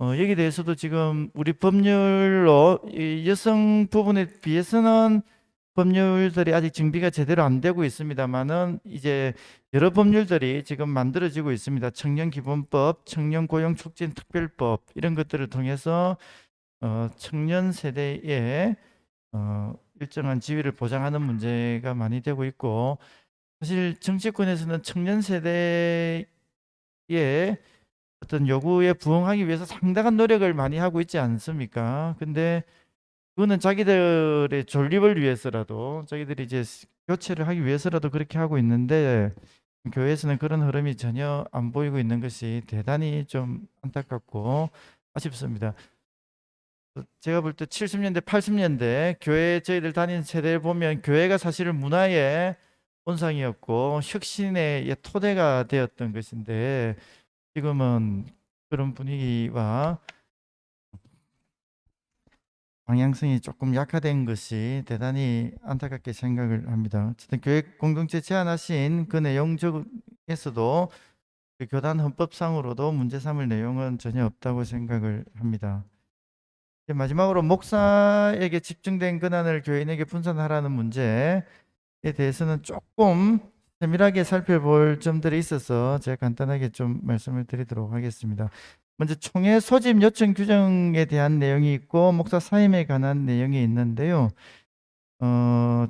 여기에 대해서도 지금 우리 법률로 이 여성 부분에 비해서는 법률들이 아직 정비가 제대로 안 되고 있습니다만은 이제 여러 법률들이 지금 만들어지고 있습니다. 청년기본법, 청년고용촉진특별법 이런 것들을 통해서 청년 세대에 일정한 지위를 보장하는 문제가 많이 되고 있고 사실 정치권에서는 청년 세대의 어떤 요구에 부응하기 위해서 상당한 노력을 많이 하고 있지 않습니까? 근데 그거는 자기들의 존립을 위해서라도 자기들이 이제 교체를 하기 위해서라도 그렇게 하고 있는데 교회에서는 그런 흐름이 전혀 안 보이고 있는 것이 대단히 좀 안타깝고 아쉽습니다. 제가 볼 때 70년대, 80년대 교회 저희들 다닌 세대를 보면 교회가 사실은 문화의 온상이었고 혁신의 토대가 되었던 것인데 지금은 그런 분위기와 방향성이 조금 약화된 것이 대단히 안타깝게 생각을 합니다. 어쨌든 교회 공동체 제안하신 그 내용 중에서도 그 교단 헌법상으로도 문제 삼을 내용은 전혀 없다고 생각을 합니다. 마지막으로 목사에게 집중된 권한을 교인에게 분산하라는 문제에 대해서는 조금 세밀하게 살펴볼 점들이 있어서 제가 간단하게 좀 말씀을 드리도록 하겠습니다. 먼저 총회 소집 요청 규정에 대한 내용이 있고 목사 사임에 관한 내용이 있는데요.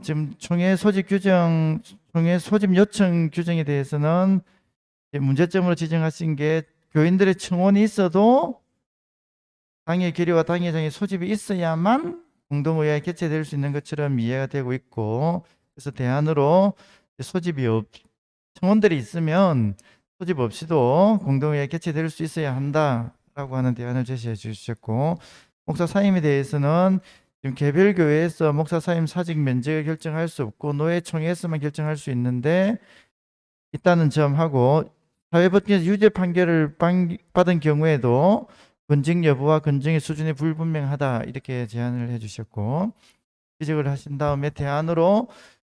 지금 총회 소집 요청 규정에 대해서는 문제점으로 지정하신 게 교인들의 청원이 있어도 당의 결의와 당회장의 소집이 있어야만 공동의회가 개최될 수 있는 것처럼 이해가 되고 있고 그래서 대안으로 청원들이 있으면 소집 없이도 공동회의가 개최될 수 있어야 한다라고 하는 대안을 제시해 주셨고 목사 사임에 대해서는 지금 개별 교회에서 목사 사임 사직 면제를 결정할 수 없고 노회 총회에서만 결정할 수 있는데 있다는 점하고 사회법정에서 유죄 판결을 받은 경우에도 건증 여부와 건증의 수준이 불분명하다 이렇게 제안을 해주셨고 지적을 하신 다음에 대안으로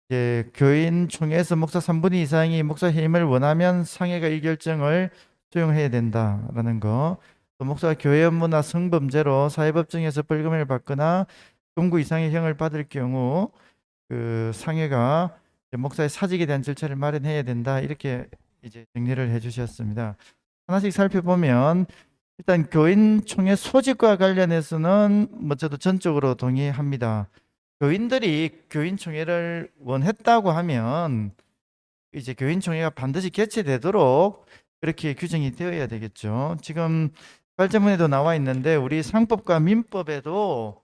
이제 교인총회에서 목사 3분의 2 이상이 목사 해임을 원하면 상회가 이 결정을 수용해야 된다라는 거. 또 목사가 교회 업무나 성범죄로 사회법정에서 벌금을 받거나 금고 이상의 형을 받을 경우 그 상회가 이제 목사의 사직에 대한 절차를 마련해야 된다 이렇게 이제 정리를 해주셨습니다. 하나씩 살펴보면 일단 교인총회 소집과 관련해서는 뭐 저도 전적으로 동의합니다. 교인들이 교인총회를 원했다고 하면 이제 교인총회가 반드시 개최되도록 그렇게 규정이 되어야 되겠죠. 지금 발제문에도 나와 있는데 우리 상법과 민법에도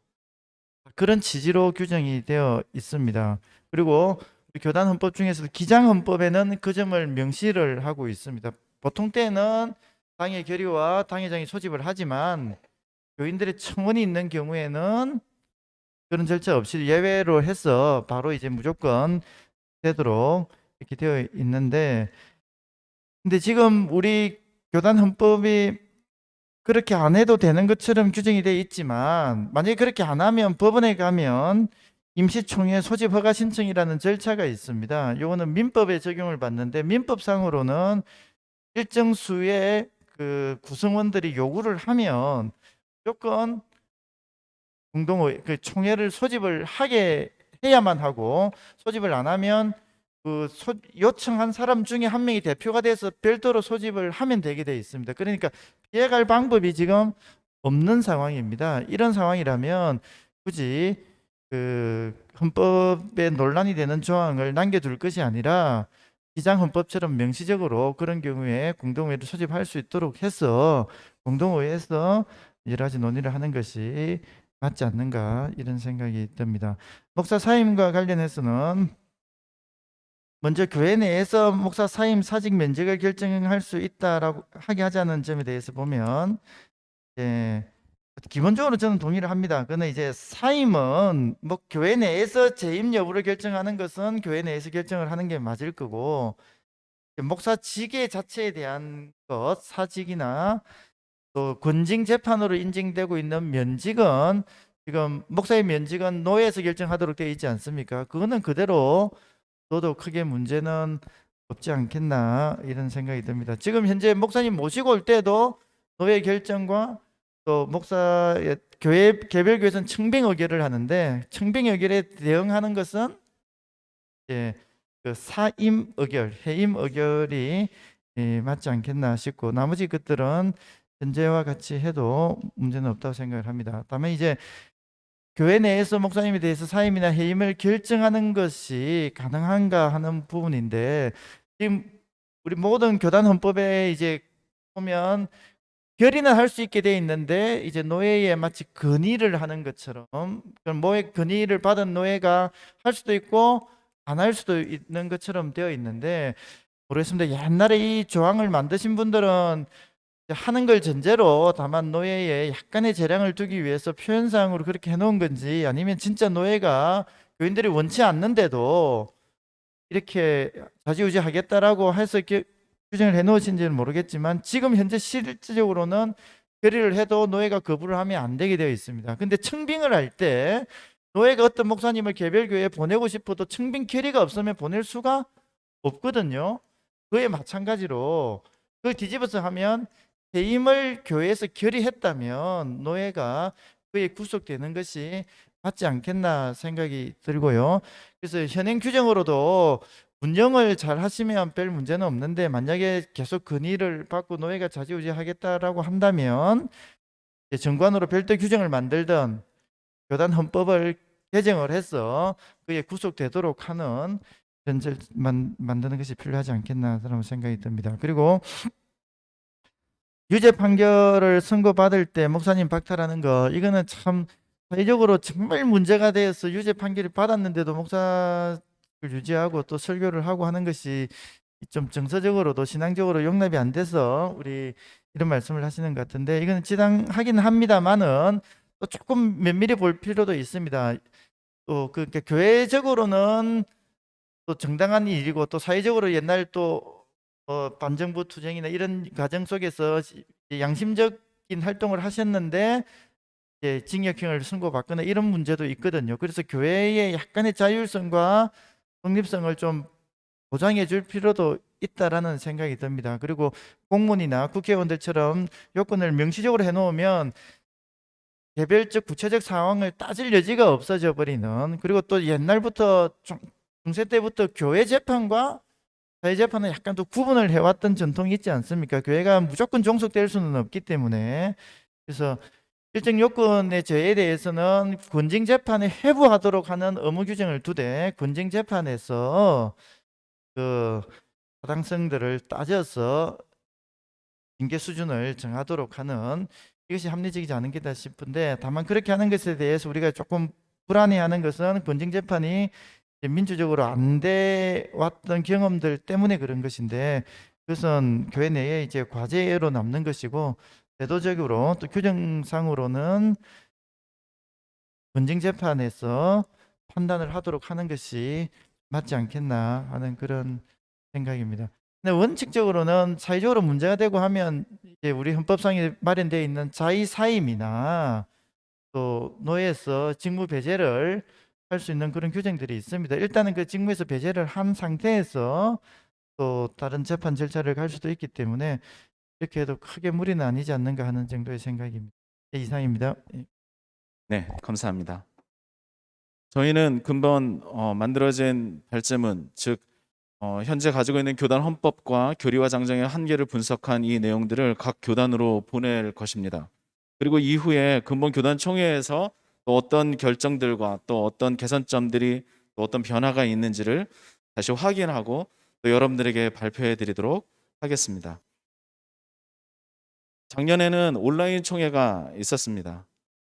그런 취지로 규정이 되어 있습니다. 그리고 우리 교단 헌법 중에서도 기장 헌법에는 그 점을 명시를 하고 있습니다. 보통 때는 당의 결의와 당회장이 소집을 하지만 교인들의 청원이 있는 경우에는 그런 절차 없이 예외로 해서 바로 이제 무조건 되도록 이렇게 되어 있는데 근데 지금 우리 교단 헌법이 그렇게 안 해도 되는 것처럼 규정이 되어 있지만 만약에 그렇게 안 하면 법원에 가면 임시총회 소집 허가 신청이라는 절차가 있습니다. 이거는 민법에 적용을 받는데 민법상으로는 일정 수의 그 구성원들이 요구를 하면 무조건 공동의 그 총회를 소집을 하게 해야만 하고 소집을 안 하면 그 요청한 사람 중에 한 명이 대표가 돼서 별도로 소집을 하면 되게 돼 있습니다. 그러니까 피해갈 방법이 지금 없는 상황입니다. 이런 상황이라면 굳이 그 헌법에 논란이 되는 조항을 남겨둘 것이 아니라 기장 헌법처럼 명시적으로 그런 경우에 공동회의를 소집할 수 있도록 해서 공동회의에서 여러 가지 논의를 하는 것이 맞지 않는가 이런 생각이 듭니다. 목사 사임과 관련해서는 먼저 교회 내에서 목사 사임 사직 면직을 결정할 수 있다라고 하게 하자는 점에 대해서 보면 기본적으로 저는 동의를 합니다. 그러나 이제 사임은 뭐 교회 내에서 재임 여부를 결정하는 것은 교회 내에서 결정을 하는 게 맞을 거고 목사 직계 자체에 대한 것 사직이나 또 권징 재판으로 인정되고 있는 면직은 지금 목사의 면직은 노회에서 결정하도록 되어 있지 않습니까? 그거는 그대로 둬도 크게 문제는 없지 않겠나 이런 생각이 듭니다. 지금 현재 목사님 모시고 올 때도 노회 결정과 또 목사의 교회 개별 교회에서는 청빙 의결을 하는데 청빙 의결에 대응하는 것은 그 사임 의결, 해임 의결이 맞지 않겠나 싶고 나머지 것들은 현재와 같이 해도 문제는 없다고 생각을 합니다. 다만 이제 교회 내에서 목사님에 대해서 사임이나 해임을 결정하는 것이 가능한가 하는 부분인데 지금 우리 모든 교단 헌법에 이제 보면 결의는 할 수 있게 돼 있는데 이제 노예에 마치 건의를 하는 것처럼 그럼 건의를 받은 노예가 할 수도 있고 안 할 수도 있는 것처럼 되어 있는데 모르겠습니다. 옛날에 이 조항을 만드신 분들은 하는 걸 전제로 다만 노예에 약간의 재량을 두기 위해서 표현상으로 그렇게 해놓은 건지 아니면 진짜 노예가 교인들이 원치 않는데도 이렇게 좌지우지 하겠다라고 해서 이렇게 규정을 해놓으신지는 모르겠지만 지금 현재 실질적으로는 결의를 해도 노예가 거부를 하면 안 되게 되어 있습니다. 근데 청빙을 할 때 노예가 어떤 목사님을 개별교회에 보내고 싶어도 청빙 결의가 없으면 보낼 수가 없거든요. 그에 마찬가지로 그걸 뒤집어서 하면 해임을 교회에서 결의했다면 노예가 그에 구속되는 것이 맞지 않겠나 생각이 들고요. 그래서 현행 규정으로도 운영을 잘 하시면 별 문제는 없는데 만약에 계속 건의를 받고 노예가 좌지우지하겠다라고 한다면 정관으로 별도 규정을 만들던 교단 헌법을 개정을 해서 그에 구속되도록 하는 전제를 만드는 것이 필요하지 않겠나 그런 생각이 듭니다. 그리고 유죄 판결을 선고받을 때 목사님 박탈하는 거 이거는 참 사회적으로 정말 문제가 되어서 유죄 판결을 받았는데도 목사를 유지하고 또 설교를 하고 하는 것이 좀 정서적으로도 신앙적으로 용납이 안 돼서 우리 이런 말씀을 하시는 것 같은데 이거는 지당하긴 합니다만은 또 조금 면밀히 볼 필요도 있습니다. 또 그러니까 교회적으로는 또 정당한 일이고 또 사회적으로 옛날 또 반정부 투쟁이나 이런 과정 속에서 양심적인 활동을 하셨는데 이제 징역형을 선고받거나 이런 문제도 있거든요. 그래서 교회의 약간의 자율성과 독립성을 좀 보장해 줄 필요도 있다라는 생각이 듭니다. 그리고 공무원이나 국회의원들처럼 요건을 명시적으로 해놓으면 개별적 구체적 상황을 따질 여지가 없어져 버리는, 그리고 또 옛날부터 중세 때부터 교회 재판과 사회 재판은 약간 또 구분을 해왔던 전통이 있지 않습니까? 교회가 무조건 종속될 수는 없기 때문에. 그래서 일정 요건의 제외에 대해서는 권징 재판에 회부하도록 하는 의무 규정을 두되 권징 재판에서 그 타당성들을 따져서 징계 수준을 정하도록 하는, 이것이 합리적이지 않은 게다 싶은데, 다만 그렇게 하는 것에 대해서 우리가 조금 불안해하는 것은 권징 재판이 이제 민주적으로 안 돼 왔던 경험들 때문에 그런 것인데, 그것은 교회 내에 이제 과제로 남는 것이고, 제도적으로 또 규정상으로는 권징 재판에서 판단을 하도록 하는 것이 맞지 않겠나 하는 그런 생각입니다. 근데 원칙적으로는 사회적으로 문제가 되고 하면 이제 우리 헌법상에 마련되어 있는 자의 사임이나 또 노예에서 직무 배제를 할 수 있는 그런 규정들이 있습니다. 일단은 그 직무에서 배제를 한 상태에서 또 다른 재판 절차를 갈 수도 있기 때문에 이렇게 해도 크게 무리는 아니지 않는가 하는 정도의 생각입니다. 네, 이상입니다. 예. 네, 감사합니다. 저희는 근본 만들어진 발제문, 즉 현재 가지고 있는 교단 헌법과 교리와 장정의 한계를 분석한 이 내용들을 각 교단으로 보낼 것입니다. 그리고 이후에 근본 교단 총회에서 또 어떤 결정들과 또 어떤 개선점들이 또 어떤 변화가 있는지를 다시 확인하고 또 여러분들에게 발표해 드리도록 하겠습니다. 작년에는 온라인 총회가 있었습니다.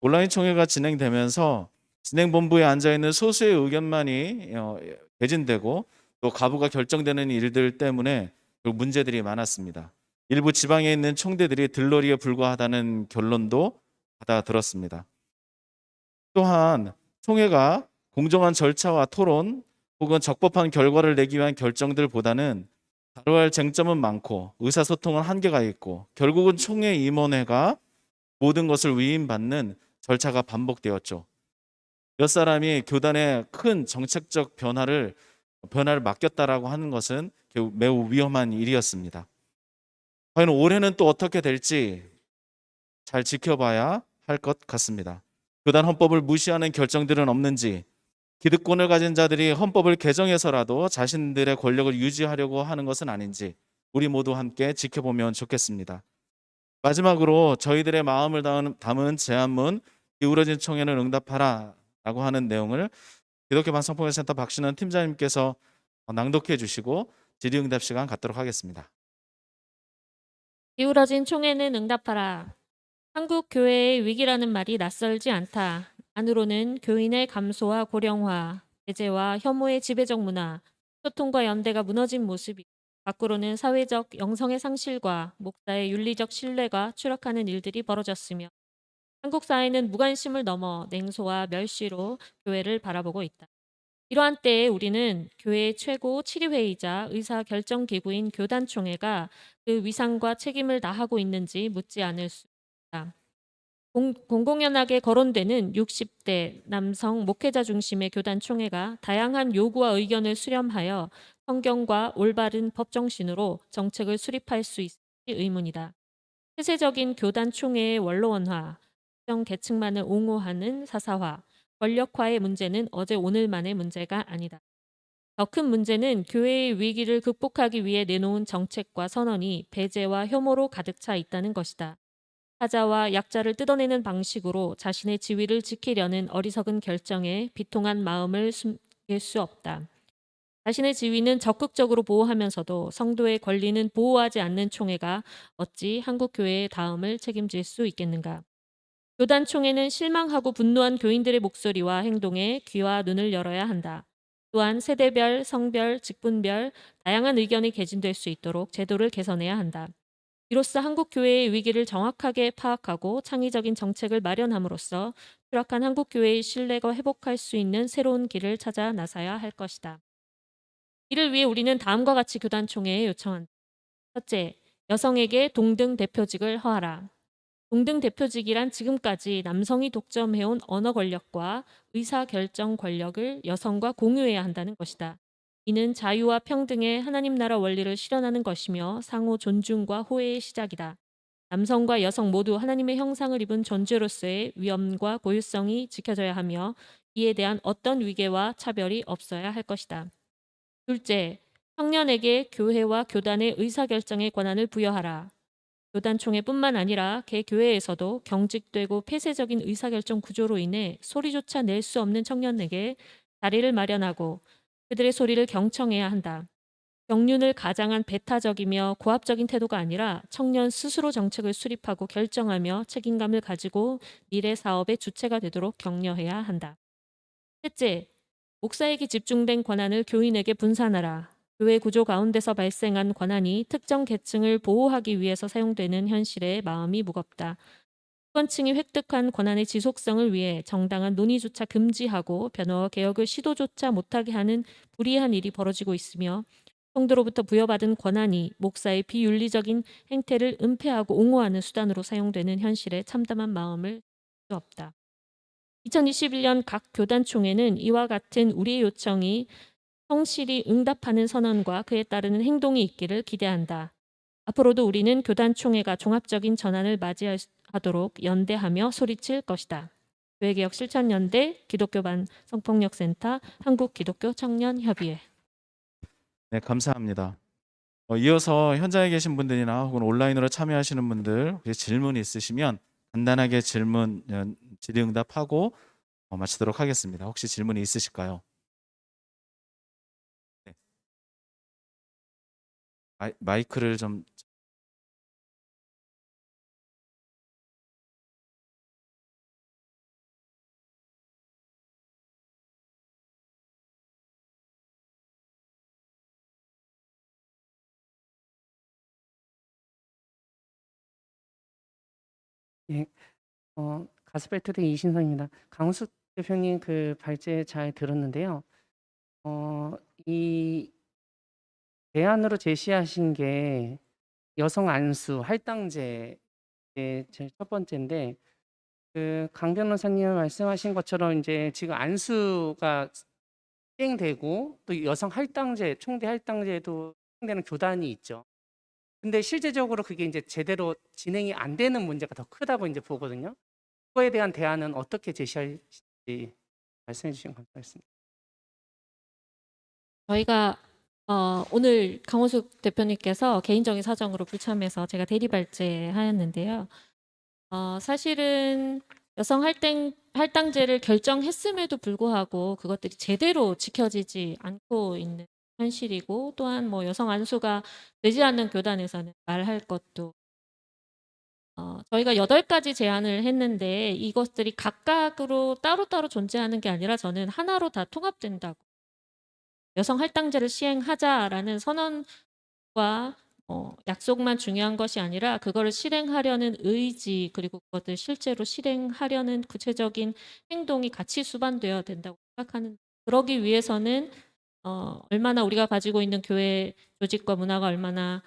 온라인 총회가 진행되면서 진행본부에 앉아있는 소수의 의견만이 개진되고 또 가부가 결정되는 일들 때문에 문제들이 많았습니다. 일부 지방에 있는 총대들이 들러리에 불과하다는 결론도 받아들었습니다. 또한 총회가 공정한 절차와 토론 혹은 적법한 결과를 내기 위한 결정들보다는 다뤄야 할 쟁점은 많고 의사소통은 한계가 있고 결국은 총회 임원회가 모든 것을 위임받는 절차가 반복되었죠. 몇 사람이 교단의 큰 정책적 변화를 맡겼다라고 하는 것은 매우 위험한 일이었습니다. 과연 올해는 또 어떻게 될지 잘 지켜봐야 할 것 같습니다. 교단 헌법을 무시하는 결정들은 없는지, 기득권을 가진 자들이 헌법을 개정해서라도 자신들의 권력을 유지하려고 하는 것은 아닌지 우리 모두 함께 지켜보면 좋겠습니다. 마지막으로 저희들의 마음을 담은 제안문 기울어진 총회는 응답하라 라고 하는 내용을 기독교 방송통일센터 박신원 팀장님께서 낭독해 주시고 질의응답 시간 갖도록 하겠습니다. 기울어진 총회는 응답하라. 한국 교회의 위기라는 말이 낯설지 않다. 안으로는 교인의 감소와 고령화, 배제와 혐오의 지배적 문화, 소통과 연대가 무너진 모습이, 밖으로는 사회적 영성의 상실과 목사의 윤리적 신뢰가 추락하는 일들이 벌어졌으며, 한국 사회는 무관심을 넘어 냉소와 멸시로 교회를 바라보고 있다. 이러한 때에 우리는 교회의 최고 치리회의자 의사결정기구인 교단총회가 그 위상과 책임을 다하고 있는지 묻지 않을 수 있다. 공공연하게 거론되는 60대 남성 목회자 중심의 교단총회가 다양한 요구와 의견을 수렴하여 성경과 올바른 법정신으로 정책을 수립할 수 있을지 의문이다. 폐쇄적인 교단총회의 원로원화, 특정 계층만을 옹호하는 사사화, 권력화의 문제는 어제 오늘만의 문제가 아니다. 더 큰 문제는 교회의 위기를 극복하기 위해 내놓은 정책과 선언이 배제와 혐오로 가득 차 있다는 것이다. 사자와 약자를 뜯어내는 방식으로 자신의 지위를 지키려는 어리석은 결정에 비통한 마음을 숨길 수 없다. 자신의 지위는 적극적으로 보호하면서도 성도의 권리는 보호하지 않는 총회가 어찌 한국 교회의 다음을 책임질 수 있겠는가? 교단 총회는 실망하고 분노한 교인들의 목소리와 행동에 귀와 눈을 열어야 한다. 또한 세대별, 성별, 직분별 다양한 의견이 개진될 수 있도록 제도를 개선해야 한다. 이로써 한국 교회의 위기를 정확하게 파악하고 창의적인 정책을 마련함으로써 추락한 한국 교회의 신뢰가 회복할 수 있는 새로운 길을 찾아 나서야 할 것이다. 이를 위해 우리는 다음과 같이 교단 총회에 요청한다. 첫째, 여성에게 동등 대표직을 허하라. 동등 대표직이란 지금까지 남성이 독점해온 언어 권력과 의사 결정 권력을 여성과 공유해야 한다는 것이다. 이는 자유와 평등의 하나님 나라 원리를 실현하는 것이며 상호 존중과 호혜의 시작이다. 남성과 여성 모두 하나님의 형상을 입은 존재로서의 위엄과 고유성이 지켜져야 하며 이에 대한 어떤 위계와 차별이 없어야 할 것이다. 둘째, 청년에게 교회와 교단의 의사결정의 권한을 부여하라. 교단총회뿐만 아니라 개 교회에서도 경직되고 폐쇄적인 의사결정 구조로 인해 소리조차 낼 수 없는 청년에게 자리를 마련하고 그들의 소리를 경청해야 한다. 경륜을 가장한 배타적이며 고압적인 태도가 아니라 청년 스스로 정책을 수립하고 결정하며 책임감을 가지고 미래 사업의 주체가 되도록 격려해야 한다. 셋째, 목사에게 집중된 권한을 교인에게 분산하라. 교회 구조 가운데서 발생한 권한이 특정 계층을 보호하기 위해서 사용되는 현실에 마음이 무겁다. 수권층이 획득한 권한의 지속성을 위해 정당한 논의조차 금지하고 변화와 개혁을 시도조차 못하게 하는 불이한 일이 벌어지고 있으며 성도로부터 부여받은 권한이 목사의 비윤리적인 행태를 은폐하고 옹호하는 수단으로 사용되는 현실에 참담한 마음을 할 수 없다. 2021년 각 교단총회는 이와 같은 우리의 요청이 성실히 응답하는 선언과 그에 따르는 행동이 있기를 기대한다. 앞으로도 우리는 교단총회가 종합적인 전환을 맞이하도록 연대하며 소리칠 것이다. 교회개혁 실천연대 기독교반 성폭력센터 한국기독교청년협의회. 네, 감사합니다. 이어서 현장에 계신 분들이나 혹은 온라인으로 참여하시는 분들 혹시 질문 있으시면 간단하게 질의응답하고 마치도록 하겠습니다. 혹시 질문이 있으실까요? 네. 마이크를 좀 예, 가스펠트대 이신성입니다. 강우숙 대표님 그 발제 잘 들었는데요. 이 대안으로 제시하신 게 여성 안수 할당제 제일 첫 번째인데 강 변호사님 말씀하신 것처럼 이제 지금 안수가 시행되고 또 여성 할당제, 총대 할당제도 시행되는 교단이 있죠. 근데 실제적으로 그게 이제 제대로 진행이 안 되는 문제가 더 크다고 이제 보거든요. 그거에 대한 대안은 어떻게 제시할지 말씀해 주시면 감사하겠습니다. 저희가 오늘 강호숙 대표님께서 개인적인 사정으로 불참해서 제가 대리 발제하였는데요. 사실은 여성 할당제를 결정했음에도 불구하고 그것들이 제대로 지켜지지 않고 있는 현실이고 또한 뭐 여성 안수가 되지 않는 교단에서는 말할 것도 저희가 8가지 제안을 했는데 이것들이 각각으로 따로따로 존재하는 게 아니라 저는 하나로 다 통합된다고 여성 할당제를 시행하자라는 선언과 약속만 중요한 것이 아니라 그거를 실행하려는 의지 그리고 그것을 실제로 실행하려는 구체적인 행동이 같이 수반되어야 된다고 생각하는 그러기 위해서는 얼마나 우리가 가지고 있는 교회 조직과 문화가 얼마나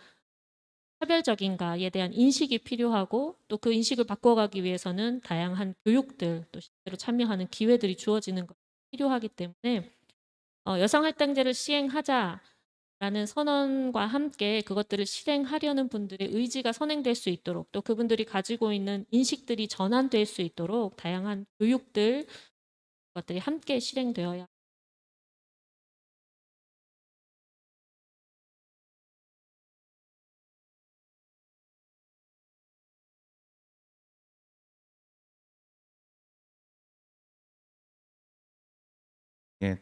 차별적인가에 대한 인식이 필요하고 또 그 인식을 바꿔가기 위해서는 다양한 교육들 또 실제로 참여하는 기회들이 주어지는 것이 필요하기 때문에 여성 할당제를 시행하자라는 선언과 함께 그것들을 실행하려는 분들의 의지가 선행될 수 있도록 또 그분들이 가지고 있는 인식들이 전환될 수 있도록 다양한 교육들 것들이 함께 실행되어야 예,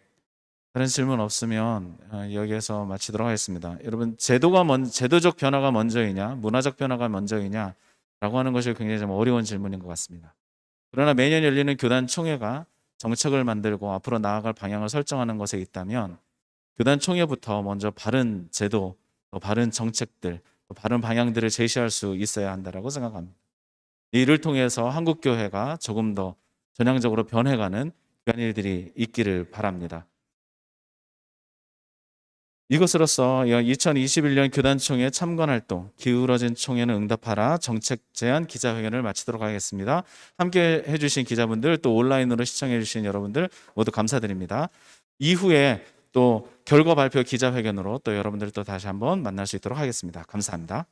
다른 질문 없으면 여기에서 마치도록 하겠습니다. 여러분 제도적 변화가 먼저이냐 문화적 변화가 먼저이냐라고 하는 것이 굉장히 좀 어려운 질문인 것 같습니다. 그러나 매년 열리는 교단 총회가 정책을 만들고 앞으로 나아갈 방향을 설정하는 것에 있다면 교단 총회부터 먼저 바른 제도, 또 바른 정책들, 또 바른 방향들을 제시할 수 있어야 한다고 생각합니다. 이를 통해서 한국 교회가 조금 더 전향적으로 변해가는 그런 일들이 있기를 바랍니다. 이것으로써 2021년 교단총회 참관 활동 기울어진 총회는 응답하라 정책 제안 기자회견을 마치도록 하겠습니다. 함께 해주신 기자분들 또 온라인으로 시청해주신 여러분들 모두 감사드립니다. 이후에 또 결과 발표 기자회견으로 또 여러분들 또 다시 한번 만날 수 있도록 하겠습니다. 감사합니다.